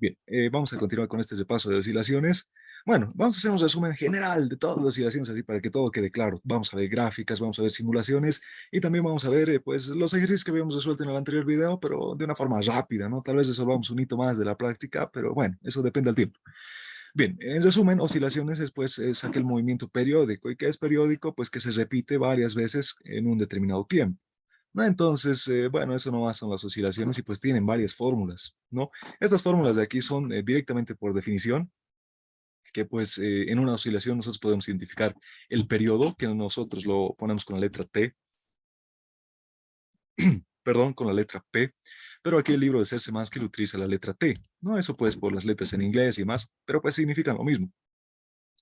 Bien, vamos a continuar con este repaso de oscilaciones. Bueno, vamos a hacer un resumen general de todas las oscilaciones, así para que todo quede claro. Vamos a ver gráficas, vamos a ver simulaciones y también vamos a ver pues, los ejercicios que habíamos resuelto en el anterior video, pero de una forma rápida, ¿no? Tal vez resolvamos un hito más de la práctica, pero bueno, eso depende del tiempo. Bien, en resumen, oscilaciones es pues es aquel movimiento periódico. ¿Y qué es periódico? Pues que se repite varias veces en un determinado tiempo. ¿No? Entonces, bueno, eso nomás son las oscilaciones y pues tienen varias fórmulas, ¿no? Estas fórmulas de aquí son directamente por definición, que pues en una oscilación nosotros podemos identificar el periodo, que nosotros lo ponemos con la letra T, perdón, con la letra P, pero aquí el libro de C++ que lo utiliza la letra T, ¿no? Eso pues por las letras en inglés y demás, pero pues significan lo mismo.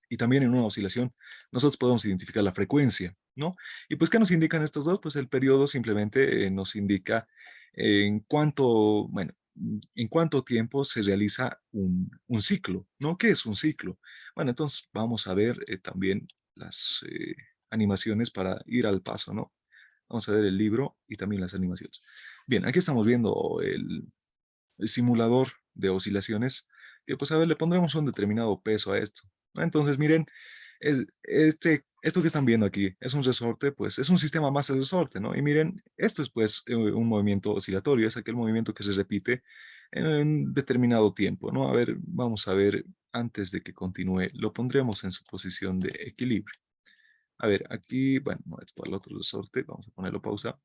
Y también en una oscilación nosotros podemos identificar la frecuencia, ¿no? Y pues, ¿qué nos indican estos dos? Pues el periodo simplemente nos indica en cuánto, bueno, en cuánto tiempo se realiza un ciclo, ¿no? ¿Qué es un ciclo? Bueno, entonces vamos a ver también las animaciones para ir al paso, ¿no? Vamos a ver el libro y también las animaciones. Bien, aquí estamos viendo el simulador de oscilaciones, que pues a ver, le pondremos un determinado peso a esto, ¿no? Entonces, miren, esto que están viendo aquí es un resorte, pues es un sistema más de resorte, ¿no? Y miren, esto es pues un movimiento oscilatorio, es aquel movimiento que se repite en un determinado tiempo, ¿no? A ver, vamos a ver, antes de que continúe, lo pondremos en su posición de equilibrio. A ver, aquí, bueno, no es para el otro resorte, vamos a ponerlo pausa.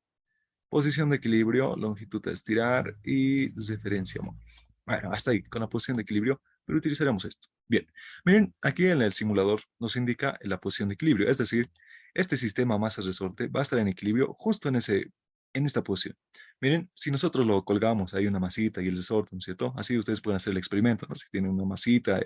Posición de equilibrio, longitud a estirar y referencia móvil. Bueno, hasta ahí, con la posición de equilibrio, pero utilizaremos esto. Bien, miren, aquí en el simulador nos indica la posición de equilibrio, es decir, este sistema masa-resorte va a estar en equilibrio justo en esta posición. Miren, si nosotros lo colgamos, hay una masita y el resorte, ¿no es cierto? Así ustedes pueden hacer el experimento, ¿no? Si tienen una masita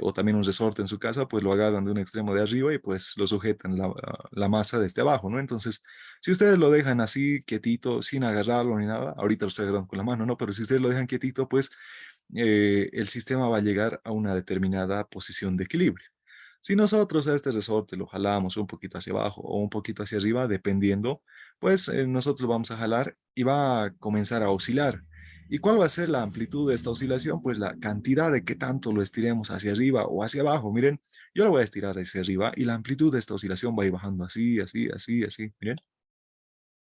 o también un resorte en su casa, pues lo agarran de un extremo de arriba y pues lo sujetan la masa desde abajo, ¿no? Entonces, si ustedes lo dejan así, quietito, sin agarrarlo ni nada, ahorita lo estoy agarrando con la mano, ¿no? Pero si ustedes lo dejan quietito, pues el sistema va a llegar a una determinada posición de equilibrio. Si nosotros a este resorte lo jalamos un poquito hacia abajo o un poquito hacia arriba, dependiendo, pues nosotros lo vamos a jalar y va a comenzar a oscilar. ¿Y cuál va a ser la amplitud de esta oscilación? Pues la cantidad de qué tanto lo estiremos hacia arriba o hacia abajo. Miren, yo lo voy a estirar hacia arriba y la amplitud de esta oscilación va a ir bajando así, así, así, así. Miren.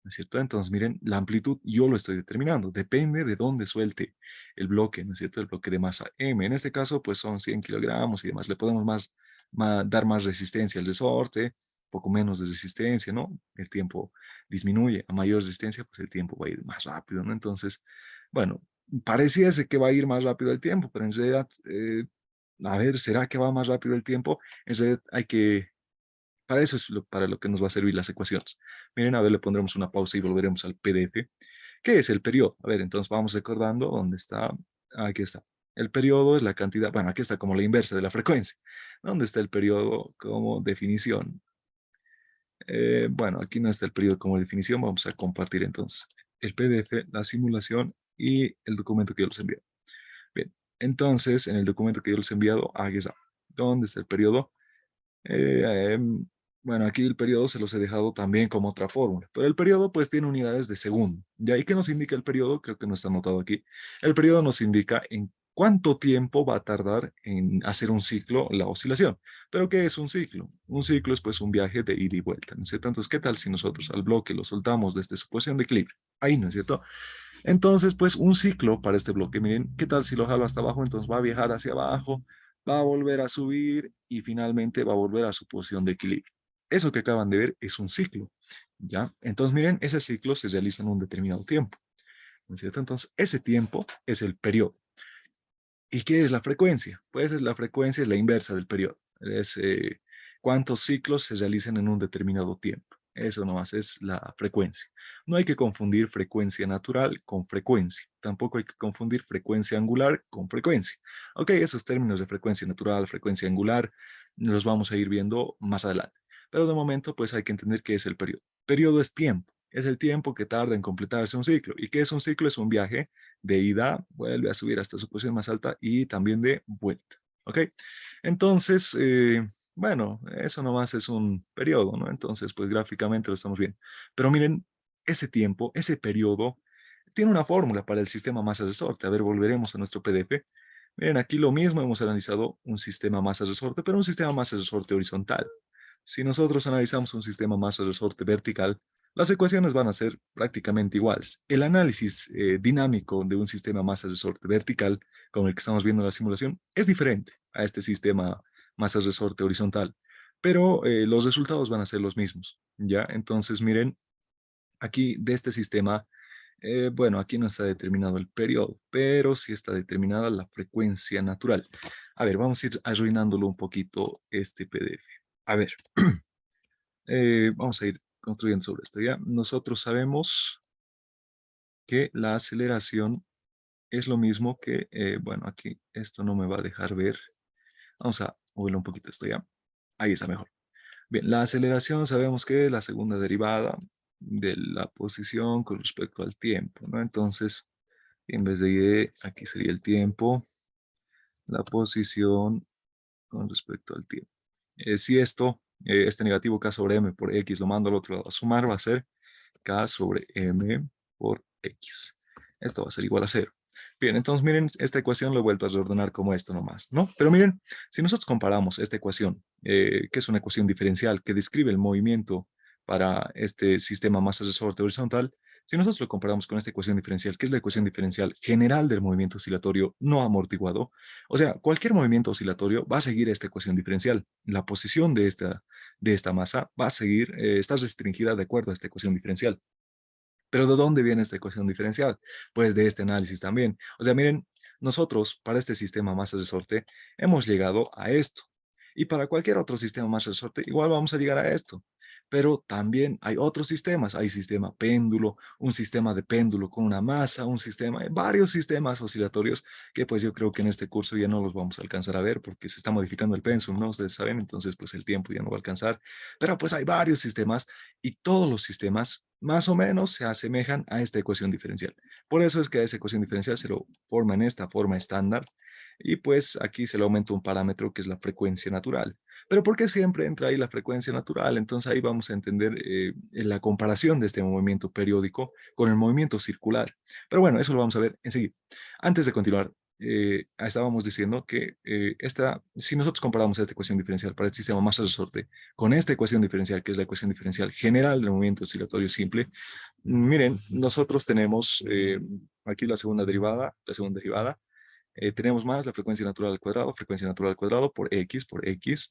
¿No es cierto? Entonces, miren, la amplitud yo lo estoy determinando, depende de dónde suelte el bloque, ¿no es cierto? El bloque de masa M. En este caso, pues son 100 kilogramos y demás. Le podemos dar más resistencia al resorte, poco menos de resistencia, ¿no? El tiempo disminuye. A mayor resistencia, pues el tiempo va a ir más rápido, ¿no? Entonces, bueno, pareciese que va a ir más rápido el tiempo, pero en realidad, a ver, ¿será que va más rápido el tiempo? En realidad hay que para eso es para lo que nos va a servir las ecuaciones. Miren, a ver, le pondremos una pausa y volveremos al PDF. ¿Qué es el periodo? A ver, entonces vamos recordando dónde está. Aquí está. El periodo es la cantidad, bueno, aquí está como la inversa de la frecuencia. ¿Dónde está el periodo como definición? Bueno, aquí no está el periodo como definición. Vamos a compartir entonces el PDF, la simulación y el documento que yo les he enviado. Bien, entonces en el documento que yo les he enviado, aquí está. ¿Dónde está el periodo? Eh, em, bueno, aquí el periodo se los he dejado también como otra fórmula, pero el periodo pues tiene unidades de segundo. ¿De ahí qué nos indica el periodo? Creo que no está anotado aquí. El periodo nos indica en cuánto tiempo va a tardar en hacer un ciclo la oscilación. ¿Pero qué es un ciclo? Un ciclo es pues un viaje de ida y vuelta, ¿no es cierto? Entonces, ¿qué tal si nosotros al bloque lo soltamos desde su posición de equilibrio? Ahí, ¿no es cierto? Entonces, pues un ciclo para este bloque, miren, ¿qué tal si lo jalo hasta abajo? Entonces va a viajar hacia abajo, va a volver a subir y finalmente va a volver a su posición de equilibrio. Eso que acaban de ver es un ciclo, ¿ya? Entonces, miren, ese ciclo se realiza en un determinado tiempo, ¿no es cierto? Entonces, ese tiempo es el periodo. ¿Y qué es la frecuencia? Pues la frecuencia es la inversa del periodo. Es cuántos ciclos se realizan en un determinado tiempo. Eso nomás es la frecuencia. No hay que confundir frecuencia natural con frecuencia. Tampoco hay que confundir frecuencia angular con frecuencia. Ok, esos términos de frecuencia natural, frecuencia angular, los vamos a ir viendo más adelante. Pero de momento, pues hay que entender qué es el periodo. Periodo es tiempo. Es el tiempo que tarda en completarse un ciclo. ¿Y qué es un ciclo? Es un viaje de ida, vuelve a subir hasta su posición más alta y también de vuelta. ¿Ok? Entonces, bueno, eso nomás es un periodo, ¿no? Entonces, pues gráficamente lo estamos viendo. Pero miren, ese tiempo, ese periodo, tiene una fórmula para el sistema masa resorte. A ver, volveremos a nuestro PDF. Miren, aquí lo mismo, hemos analizado un sistema masa-resorte, pero un sistema masa-resorte horizontal. Si nosotros analizamos un sistema masa-resorte vertical, las ecuaciones van a ser prácticamente iguales. El análisis dinámico de un sistema masa-resorte vertical, como el que estamos viendo en la simulación, es diferente a este sistema masa-resorte horizontal, pero los resultados van a ser los mismos, ¿ya? Entonces, miren, aquí de este sistema, bueno, aquí no está determinado el periodo, pero sí está determinada la frecuencia natural. A ver, vamos a ir arruinándolo un poquito este PDF. A ver, vamos a ir construyendo sobre esto, ¿ya? Nosotros sabemos que la aceleración es lo mismo que, bueno, aquí esto no me va a dejar ver. Vamos a moverlo un poquito esto, ¿ya? Ahí está mejor. Bien, la aceleración sabemos que es la segunda derivada de la posición con respecto al tiempo, ¿no? Entonces, en vez de y, aquí sería el tiempo, la posición con respecto al tiempo. Si esto, este negativo k sobre m por x lo mando al otro lado a sumar, va a ser k sobre m por x. Esto va a ser igual a cero. Bien, entonces miren, esta ecuación lo he vuelto a reordenar como esto nomás, ¿no? Pero miren, si nosotros comparamos esta ecuación, que es una ecuación diferencial que describe el movimiento para este sistema masa-resorte horizontal, si nosotros lo comparamos con esta ecuación diferencial, que es la ecuación diferencial general del movimiento oscilatorio no amortiguado, o sea, cualquier movimiento oscilatorio va a seguir esta ecuación diferencial. La posición de esta masa va a seguir, está restringida de acuerdo a esta ecuación diferencial. Pero ¿de dónde viene esta ecuación diferencial? Pues de este análisis también. O sea, miren, nosotros para este sistema masa-resorte hemos llegado a esto. Y para cualquier otro sistema masa-resorte igual vamos a llegar a esto. Pero también hay otros sistemas. Hay sistema péndulo, un sistema de péndulo con una masa, un sistema, varios sistemas oscilatorios que pues yo creo que en este curso ya no los vamos a alcanzar a ver porque se está modificando el pensum, ¿no? Ustedes saben, entonces pues el tiempo ya no va a alcanzar. Pero pues hay varios sistemas y todos los sistemas más o menos se asemejan a esta ecuación diferencial. Por eso es que a esa ecuación diferencial se lo forma en esta forma estándar y pues aquí se le aumenta un parámetro que es la frecuencia natural. Pero ¿por qué siempre entra ahí la frecuencia natural? Entonces ahí vamos a entender la comparación de este movimiento periódico con el movimiento circular. Pero bueno, eso lo vamos a ver enseguida. Antes de continuar, estábamos diciendo que si nosotros comparamos esta ecuación diferencial para el sistema masa-resorte con esta ecuación diferencial, que es la ecuación diferencial general del movimiento oscilatorio simple, miren, nosotros tenemos aquí la segunda derivada, tenemos más la frecuencia natural al cuadrado por x,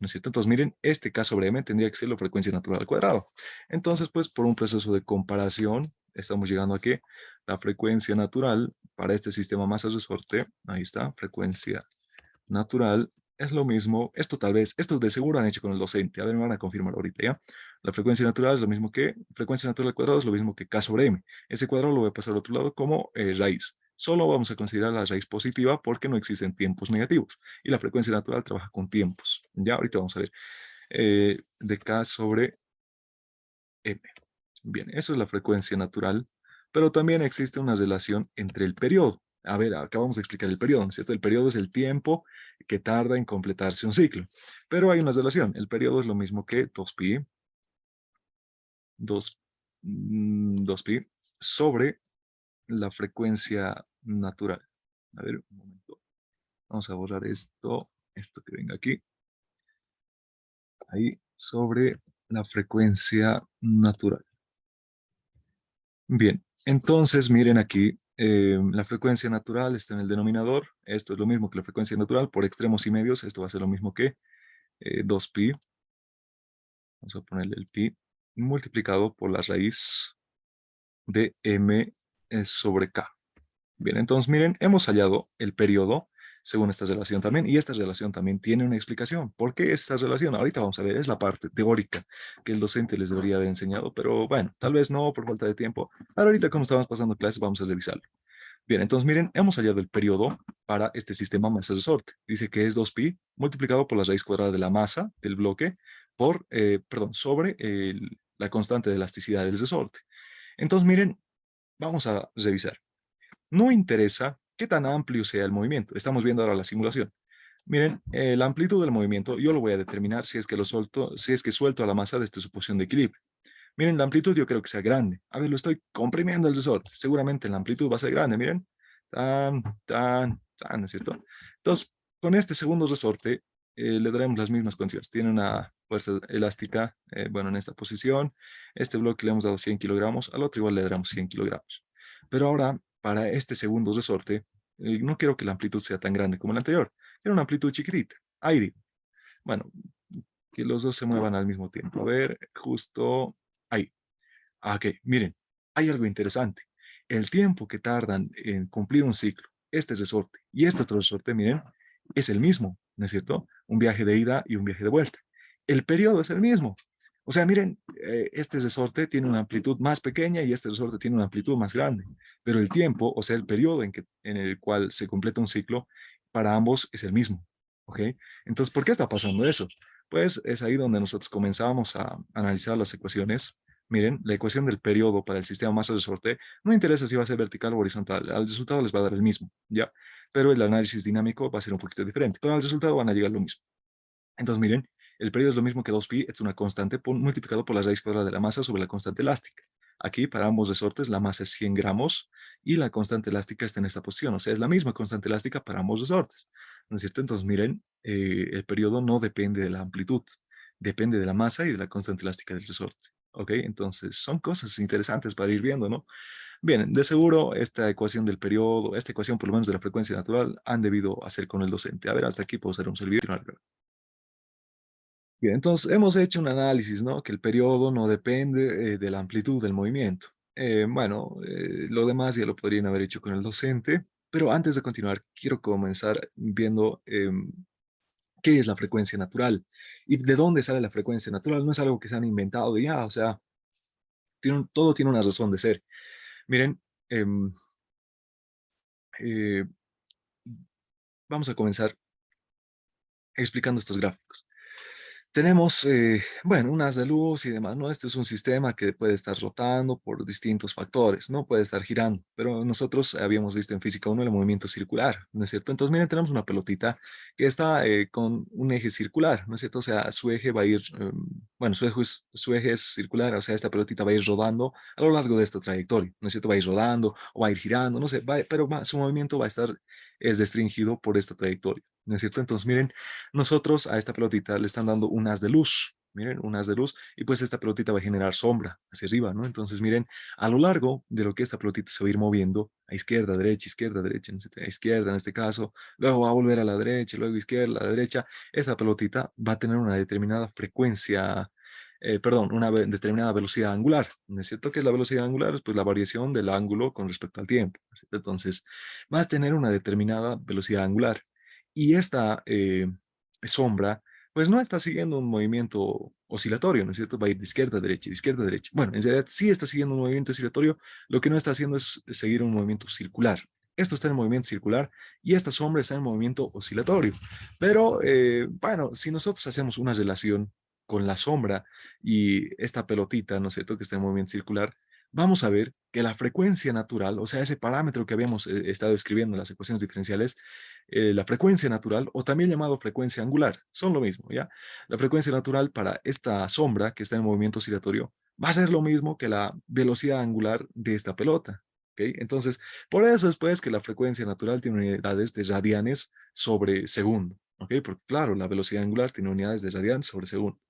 ¿no es cierto? Entonces, miren, este k sobre m tendría que ser la frecuencia natural al cuadrado. Entonces, pues, por un proceso de comparación, estamos llegando a que la frecuencia natural para este sistema masa-resorte, ahí está, frecuencia natural, es lo mismo, esto tal vez, esto de seguro han hecho con el docente, a ver, me van a confirmar ahorita, ¿ya? La frecuencia natural es lo mismo que, frecuencia natural al cuadrado es lo mismo que k sobre m. Ese cuadrado lo voy a pasar al otro lado como raíz. Solo vamos a considerar la raíz positiva porque no existen tiempos negativos. Y la frecuencia natural trabaja con tiempos. Ya, ahorita vamos a ver. De k sobre m. Bien, eso es la frecuencia natural, pero también existe una relación entre el periodo. A ver, acabamos de explicar el periodo, ¿no es cierto? El periodo es el tiempo que tarda en completarse un ciclo. Pero hay una relación. El periodo es lo mismo que 2pi, 2, 2pi sobre la frecuencia natural. A ver, un momento. Vamos a borrar esto que venga aquí. Ahí, sobre la frecuencia natural. Bien, entonces miren aquí, la frecuencia natural está en el denominador. Esto es lo mismo que la frecuencia natural por extremos y medios. Esto va a ser lo mismo que 2pi. Vamos a ponerle el pi multiplicado por la raíz de m sobre k. Bien, entonces miren, hemos hallado el periodo según esta relación también, y esta relación también tiene una explicación. ¿Por qué esta relación? Ahorita vamos a ver, es la parte teórica que el docente les debería haber enseñado, pero bueno, tal vez no por falta de tiempo. Ahorita como estamos pasando clases, vamos a revisarlo. Bien, entonces miren, hemos hallado el periodo para este sistema masa-resorte. Dice que es 2pi multiplicado por la raíz cuadrada de la masa del bloque por, perdón, sobre la constante de elasticidad del resorte. Entonces miren, vamos a revisar. No interesa qué tan amplio sea el movimiento. Estamos viendo ahora la simulación. Miren, la amplitud del movimiento yo lo voy a determinar si es que lo suelto, si es que suelto a la masa desde su posición de equilibrio. Miren, la amplitud yo creo que sea grande. A ver, lo estoy comprimiendo el resorte. Seguramente la amplitud va a ser grande, miren. ¿no es cierto? Entonces, con este segundo resorte, le daremos las mismas condiciones. Tiene una fuerza elástica, bueno, en esta posición. Este bloque le hemos dado 100 kilogramos, al otro igual le daremos 100 kilogramos. Pero ahora, para este segundo resorte, no quiero que la amplitud sea tan grande como la anterior. Quiero una amplitud chiquitita. Ahí digo. Bueno, que los dos se muevan al mismo tiempo. A ver, justo ahí. Ok, miren, hay algo interesante. El tiempo que tardan en cumplir un ciclo, este resorte y este otro resorte, miren, es el mismo, ¿no es cierto? Un viaje de ida y un viaje de vuelta. El periodo es el mismo. O sea, miren, este resorte tiene una amplitud más pequeña y este resorte tiene una amplitud más grande, pero el tiempo, o sea, el periodo en el cual se completa un ciclo, para ambos es el mismo, ¿ok? Entonces, ¿por qué está pasando eso? Pues es ahí donde nosotros comenzamos a analizar las ecuaciones. Miren, la ecuación del periodo para el sistema masa-resorte no interesa si va a ser vertical o horizontal, al resultado les va a dar el mismo, ¿ya? Pero el análisis dinámico va a ser un poquito diferente, pero al resultado van a llegar lo mismo. Entonces, miren, el periodo es lo mismo que 2pi, es una constante multiplicado por la raíz cuadrada de la masa sobre la constante elástica. Aquí, para ambos resortes, la masa es 100 gramos y la constante elástica está en esta posición. O sea, es la misma constante elástica para ambos resortes. ¿No es cierto? Entonces, miren, el periodo no depende de la amplitud, depende de la masa y de la constante elástica del resorte. ¿Ok? Entonces, son cosas interesantes para ir viendo, ¿no? Bien, de seguro esta ecuación del periodo, esta ecuación por lo menos de la frecuencia natural, han debido hacer con el docente. A ver, hasta aquí puedo hacer un servicio. Bien, entonces hemos hecho un análisis, ¿no? Que el periodo no depende de la amplitud del movimiento. Bueno, lo demás ya lo podrían haber hecho con el docente, pero antes de continuar, quiero comenzar viendo qué es la frecuencia natural y de dónde sale la frecuencia natural. No es algo que se han inventado ya, o sea, todo tiene una razón de ser. Miren, em, eh, vamos a comenzar explicando estos gráficos. Tenemos, bueno, un haz de luz y demás, ¿no? Este es un sistema que puede estar rotando por distintos factores, ¿no? Puede estar girando, pero nosotros habíamos visto en física 1 el movimiento circular, ¿no es cierto? Entonces, miren, tenemos una pelotita que está con un eje circular, ¿no es cierto? O sea, su eje va a ir, bueno, su eje es circular, o sea, esta pelotita va a ir rodando a lo largo de esta trayectoria, ¿no es cierto? Va a ir rodando o va a ir girando, no sé, pero su movimiento va a estar, es restringido por esta trayectoria, ¿no es cierto? Entonces, miren, nosotros a esta pelotita le están dando un haz de luz, miren, un haz de luz, y pues esta pelotita va a generar sombra hacia arriba, ¿no? Entonces, miren, a lo largo de lo que esta pelotita se va a ir moviendo, a izquierda, derecha, a izquierda en este caso, luego va a volver a la derecha, luego izquierda, a la derecha, esta pelotita va a tener una determinada frecuencia, perdón, una determinada velocidad angular, ¿no es cierto? Que es la velocidad angular? Pues la variación del ángulo con respecto al tiempo, ¿no es cierto? Entonces, va a tener una determinada velocidad angular. Y esta sombra, pues no está siguiendo un movimiento oscilatorio, ¿no es cierto? Va a ir de izquierda a derecha, de izquierda a derecha. Bueno, en realidad sí está siguiendo un movimiento oscilatorio, lo que no está haciendo es seguir un movimiento circular. Esto está en movimiento circular y esta sombra está en movimiento oscilatorio. Pero, bueno, si nosotros hacemos una relación con la sombra y esta pelotita, ¿no es cierto?, que está en movimiento circular, vamos a ver que la frecuencia natural, o sea, ese parámetro que habíamos estado escribiendo en las ecuaciones diferenciales, la frecuencia natural, o también llamado frecuencia angular, son lo mismo, ¿ya? La frecuencia natural para esta sombra que está en movimiento oscilatorio va a ser lo mismo que la velocidad angular de esta pelota, ¿ok? Entonces, por eso es pues que la frecuencia natural tiene unidades de radianes sobre segundo, ¿ok? Porque claro, la velocidad angular tiene unidades de radianes sobre segundo.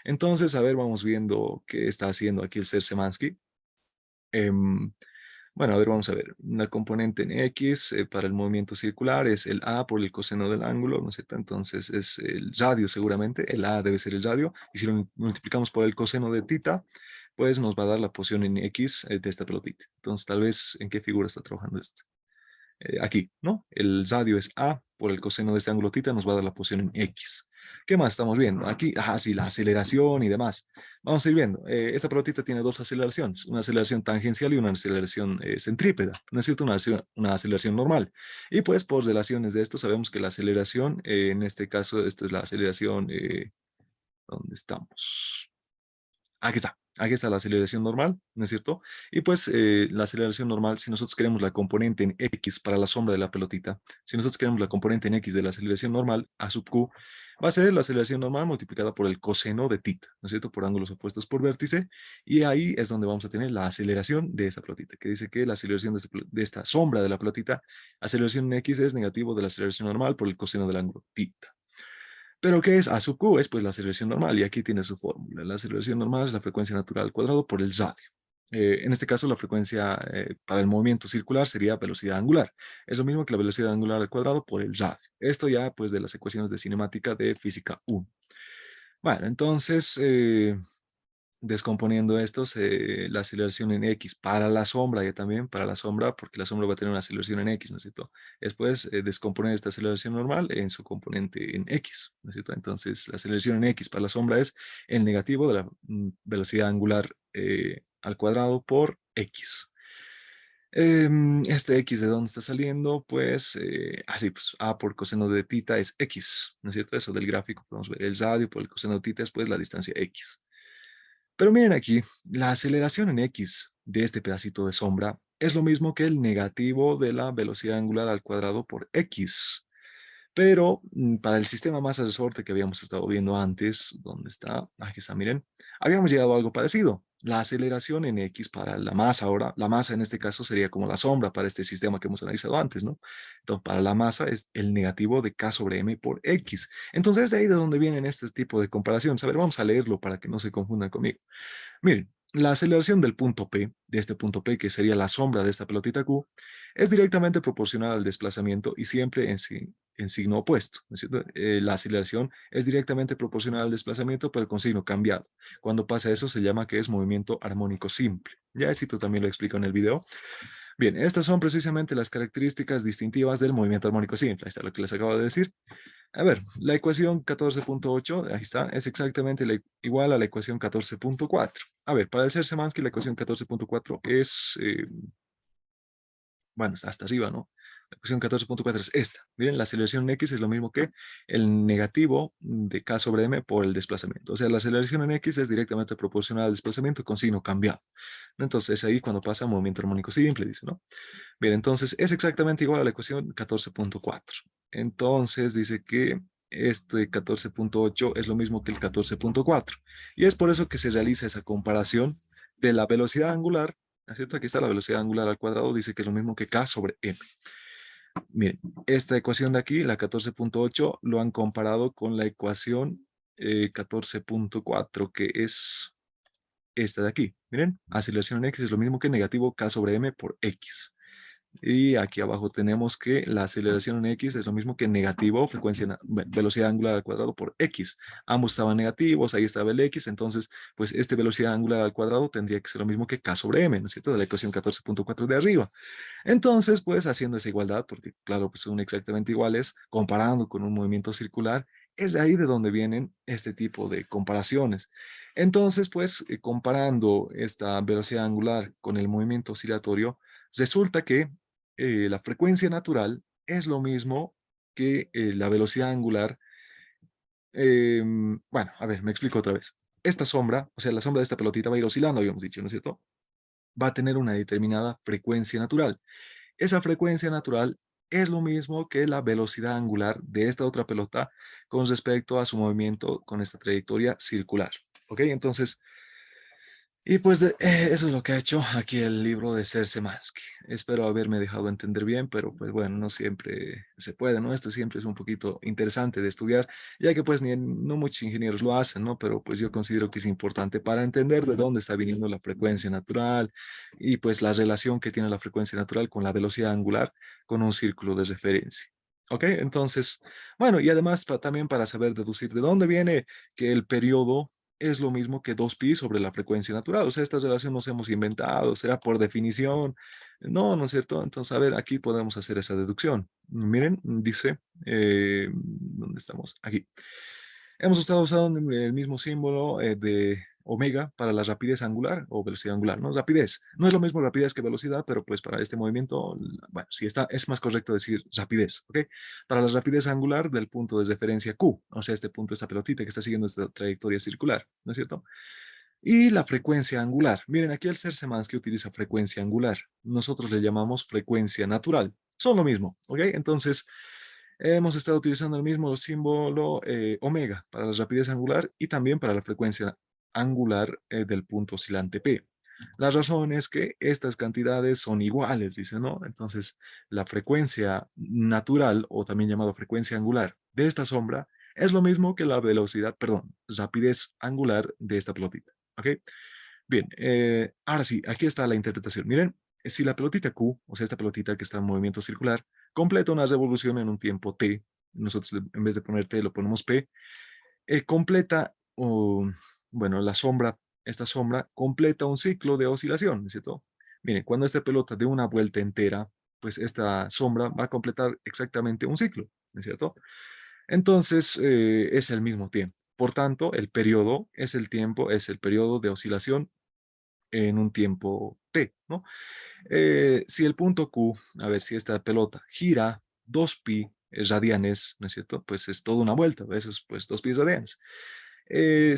Entonces, a ver, vamos viendo qué está haciendo aquí el ser Semansky. Bueno, a ver, vamos a ver. Una componente en X para el movimiento circular es el A por el coseno del ángulo, ¿no es cierto? Entonces es el radio seguramente, el A debe ser el radio, y si lo multiplicamos por el coseno de tita, pues nos va a dar la posición en X de esta pelotita. Entonces tal vez, ¿en qué figura está trabajando esto? Aquí, ¿no? El radio es A por el coseno de este ángulo tita, nos va a dar la posición en X. ¿Qué más estamos viendo? Aquí, sí, la aceleración y demás. Vamos a ir viendo. Esta pelotita tiene dos aceleraciones, una aceleración tangencial y una aceleración centrípeta, ¿no es cierto? Una aceleración normal. Y pues por relaciones de esto sabemos que la aceleración, en este caso, esta es la aceleración, ¿dónde estamos? Aquí está. Aquí está la aceleración normal, ¿no es cierto? Y pues la aceleración normal, si nosotros queremos la componente en X para la sombra de la pelotita, si nosotros queremos la componente en X de la aceleración normal, A sub Q, va a ser la aceleración normal multiplicada por el coseno de tita, ¿no es cierto? Por ángulos opuestos por vértice, y ahí es donde vamos a tener la aceleración de esta pelotita, que dice que la aceleración de esta sombra de la pelotita, aceleración en X es negativo de la aceleración normal por el coseno del ángulo tita. Pero ¿qué es A sub Q? Es pues la aceleración normal y aquí tiene su fórmula. La aceleración normal es la frecuencia natural al cuadrado por el radio. En este caso, la frecuencia para el movimiento circular sería velocidad angular. Es lo mismo que la velocidad angular al cuadrado por el radio. Esto ya pues de las ecuaciones de cinemática de física 1. Bueno, entonces descomponiendo estos, la aceleración en X para la sombra y también para la sombra, porque la sombra va a tener una aceleración en X, ¿no es cierto? Después, descomponer esta aceleración normal en su componente en X, ¿no es cierto? Entonces, la aceleración en X para la sombra es el negativo de la velocidad angular al cuadrado por X. Este X de dónde está saliendo, pues así, pues A por coseno de tita es X, ¿no es cierto? Eso del gráfico podemos ver el radio por el coseno de tita es pues la distancia X. Pero miren aquí, la aceleración en X de este pedacito de sombra es lo mismo que el negativo de la velocidad angular al cuadrado por X. Pero para el sistema masa resorte que habíamos estado viendo antes, ¿dónde está? Aquí está, miren. Habíamos llegado a algo parecido. La aceleración en X para la masa ahora, la masa en este caso sería como la sombra para este sistema que hemos analizado antes, ¿no? Entonces, para la masa es el negativo de K sobre M por X. Entonces, de ahí de donde vienen este tipo de comparaciones. A ver, vamos a leerlo para que no se confundan conmigo. Miren, la aceleración del punto P, de este punto P, que sería la sombra de esta pelotita Q, es directamente proporcional al desplazamiento y siempre en signo opuesto, ¿no es cierto? La aceleración es directamente proporcional al desplazamiento, pero con signo cambiado. Cuando pasa eso se llama que es movimiento armónico simple. Ya esto también lo explico en el video. Bien, estas son precisamente las características distintivas del movimiento armónico simple. Ahí está lo que les acabo de decir. A ver, la ecuación 14.8, ahí está, es exactamente igual a la ecuación 14.4. A ver, para el Ser-Semansky la ecuación 14.4 es, bueno, está hasta arriba, ¿no? La ecuación 14.4 es esta. Miren, la aceleración en X es lo mismo que el negativo de K sobre M por el desplazamiento. O sea, la aceleración en X es directamente proporcional al desplazamiento con signo cambiado. Entonces, es ahí cuando pasa movimiento armónico simple, dice, ¿no? Bien, entonces es exactamente igual a la ecuación 14.4. Entonces dice que este 14.8 es lo mismo que el 14.4. Y es por eso que se realiza esa comparación de la velocidad angular, ¿no es cierto? Aquí está la velocidad angular al cuadrado, dice que es lo mismo que K sobre M. Miren, esta ecuación de aquí, la 14.8, lo han comparado con la ecuación 14.4, que es esta de aquí. Miren, aceleración en X es lo mismo que negativo K sobre M por X. Y aquí abajo tenemos que la aceleración en X es lo mismo que negativo, velocidad angular al cuadrado por X. Ambos estaban negativos, ahí estaba el X, entonces, pues este velocidad angular al cuadrado tendría que ser lo mismo que K sobre M, ¿no es cierto? De la ecuación 14.4 de arriba. Entonces, pues haciendo esa igualdad, porque claro, pues son exactamente iguales, comparando con un movimiento circular, es de ahí de donde vienen este tipo de comparaciones. Entonces, pues comparando esta velocidad angular con el movimiento oscilatorio, resulta que la frecuencia natural es lo mismo que la velocidad angular. Bueno, a ver, me explico otra vez. Esta sombra, o sea, la sombra de esta pelotita va a ir oscilando, habíamos dicho, ¿no es cierto? Va a tener una determinada frecuencia natural. Esa frecuencia natural es lo mismo que la velocidad angular de esta otra pelota con respecto a su movimiento con esta trayectoria circular. ¿Ok? Entonces, y pues eso es lo que ha hecho aquí el libro de Ser-Semansky. Espero haberme dejado entender bien, pero pues bueno, no siempre se puede, ¿no? Esto siempre es un poquito interesante de estudiar, ya que pues no muchos ingenieros lo hacen, ¿no? Pero pues yo considero que es importante para entender de dónde está viniendo la frecuencia natural y pues la relación que tiene la frecuencia natural con la velocidad angular con un círculo de referencia. ¿Ok? Entonces, bueno, y además también para saber deducir de dónde viene que el periodo es lo mismo que 2pi sobre la frecuencia natural. O sea, esta relación nos hemos inventado, será por definición. No, ¿no es cierto? Entonces, a ver, aquí podemos hacer esa deducción. Miren, dice, ¿dónde estamos? Aquí. Hemos estado usando el mismo símbolo de omega para la rapidez angular o velocidad angular, ¿no? Rapidez. No es lo mismo rapidez que velocidad, pero pues para este movimiento, bueno, sí está, es más correcto decir rapidez, ¿ok? Para la rapidez angular del punto de referencia Q, o sea, este punto, esta pelotita que está siguiendo esta trayectoria circular, ¿no es cierto? Y la frecuencia angular. Miren, aquí el que utiliza frecuencia angular. Nosotros le llamamos frecuencia natural. Son lo mismo, ¿ok? Entonces, hemos estado utilizando el mismo símbolo omega para la rapidez angular y también para la frecuencia angular del punto oscilante P. La razón es que estas cantidades son iguales, dice, ¿no? Entonces, la frecuencia natural, o también llamado frecuencia angular, de esta sombra es lo mismo que la velocidad, perdón, rapidez angular de esta pelotita, ¿ok? Bien, ahora sí, aquí está la interpretación. Miren, si la pelotita Q, o sea, esta pelotita que está en movimiento circular, completa una revolución en un tiempo T, nosotros en vez de poner T lo ponemos P, completa, bueno, la sombra, esta sombra completa un ciclo de oscilación, ¿no es cierto? Miren, cuando esta pelota dé una vuelta entera, pues esta sombra va a completar exactamente un ciclo, ¿no es cierto? Entonces, es el mismo tiempo. Por tanto, el periodo es el tiempo, es el periodo de oscilación en un tiempo t, ¿no? Si el punto Q, a ver si esta pelota gira 2pi radianes, ¿no es cierto? Pues es toda una vuelta, eso es pues 2pi radianes.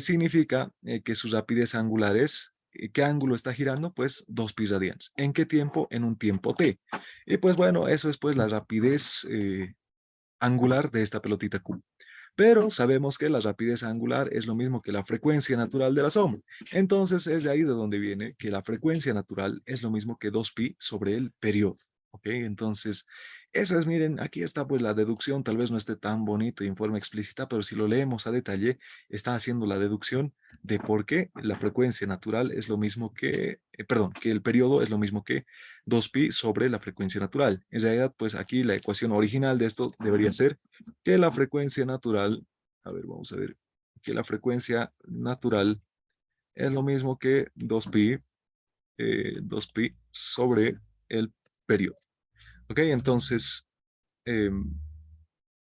Significa que su rapidez angular es, ¿qué ángulo está girando? Pues 2pi radianes. ¿En qué tiempo? En un tiempo t. Y pues bueno, eso es pues la rapidez angular de esta pelotita Q. Pero sabemos que la rapidez angular es lo mismo que la frecuencia natural de la sombra. Entonces es de ahí de donde viene que la frecuencia natural es lo mismo que 2pi sobre el periodo. ¿Ok? Entonces, esa es, miren, aquí está pues la deducción, tal vez no esté tan bonito y en forma explícita, pero si lo leemos a detalle, está haciendo la deducción de por qué la frecuencia natural es lo mismo que, perdón, que el periodo es lo mismo que 2pi sobre la frecuencia natural. En realidad, pues aquí la ecuación original de esto debería ser que la frecuencia natural, a ver, vamos a ver, que la frecuencia natural es lo mismo que 2pi, 2pi sobre el periodo. ¿Ok? Entonces,